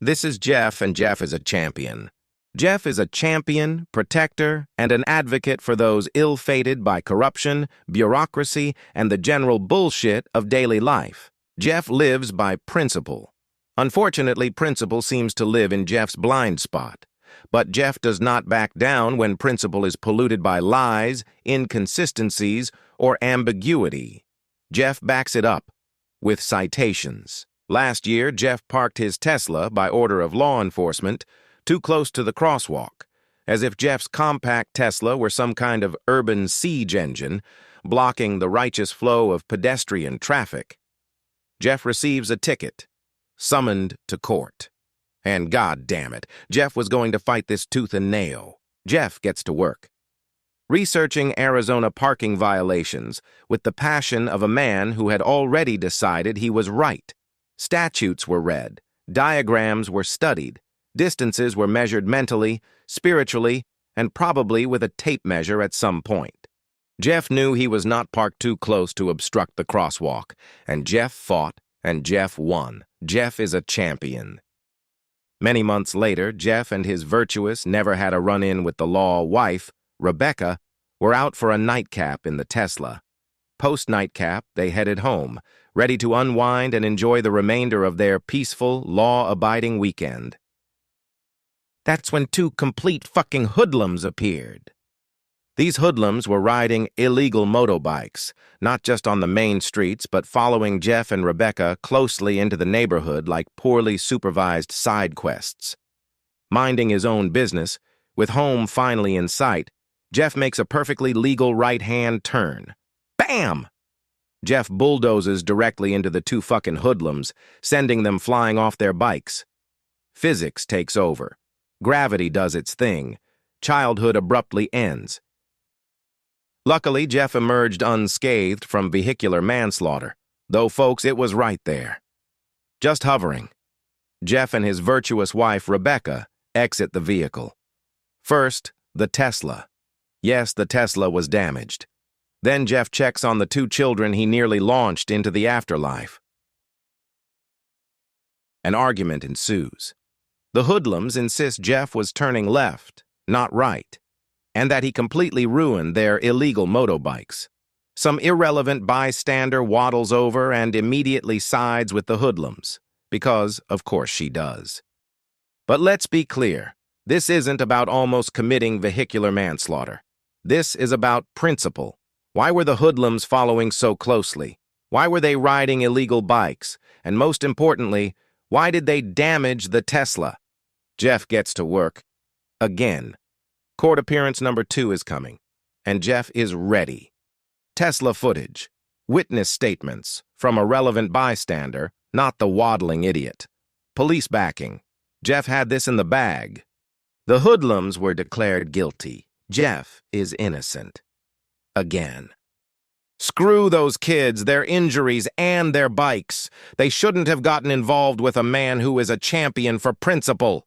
This is Jeff, and Jeff is a champion. Jeff is a champion, protector, and an advocate for those ill-fated by corruption, bureaucracy, and the general bullshit of daily life. Jeff lives by principle. Unfortunately, principle seems to live in Jeff's blind spot. But Jeff does not back down when principle is polluted by lies, inconsistencies, or ambiguity. Jeff backs it up with citations. Last year, Jeff parked his Tesla by order of law enforcement too close to the crosswalk, as if Jeff's compact Tesla were some kind of urban siege engine blocking the righteous flow of pedestrian traffic. Jeff receives a ticket, summoned to court. And God damn it, Jeff was going to fight this tooth and nail. Jeff gets to work, researching Arizona parking violations with the passion of a man who had already decided he was right. Statutes were read, diagrams were studied, distances were measured mentally, spiritually, and probably with a tape measure at some point. Jeff knew he was not parked too close to obstruct the crosswalk, and Jeff fought, and Jeff won. Jeff is a champion. Many months later, Jeff and his virtuous, never-had-a-run-in with the law wife, Rebecca, were out for a nightcap in the Tesla. Post-nightcap, they headed home, ready to unwind and enjoy the remainder of their peaceful, law-abiding weekend. That's when two complete fucking hoodlums appeared. These hoodlums were riding illegal motorbikes, not just on the main streets, but following Jeff and Rebecca closely into the neighborhood like poorly supervised side quests. Minding his own business, with home finally in sight, Jeff makes a perfectly legal right-hand turn. Bam! Jeff bulldozes directly into the two fucking hoodlums, sending them flying off their bikes. Physics takes over. Gravity does its thing. Childhood abruptly ends. Luckily, Jeff emerged unscathed from vehicular manslaughter, though, folks, it was right there. Just hovering. Jeff and his virtuous wife, Rebecca, exit the vehicle. First, the Tesla. Yes, the Tesla was damaged. Then Jeff checks on the two children he nearly launched into the afterlife. An argument ensues. The hoodlums insist Jeff was turning left, not right, and that he completely ruined their illegal motorbikes. Some irrelevant bystander waddles over and immediately sides with the hoodlums, because, of course, she does. But let's be clear, this isn't about almost committing vehicular manslaughter. This is about principle. Why were the hoodlums following so closely? Why were they riding illegal bikes? And most importantly, why did they damage the Tesla? Jeff gets to work. Again. Court appearance number 2 is coming, and Jeff is ready. Tesla footage. Witness statements from a relevant bystander, not the waddling idiot. Police backing. Jeff had this in the bag. The hoodlums were declared guilty. Jeff is innocent. Again. Screw those kids, their injuries, and their bikes. They shouldn't have gotten involved with a man who is a champion for principle.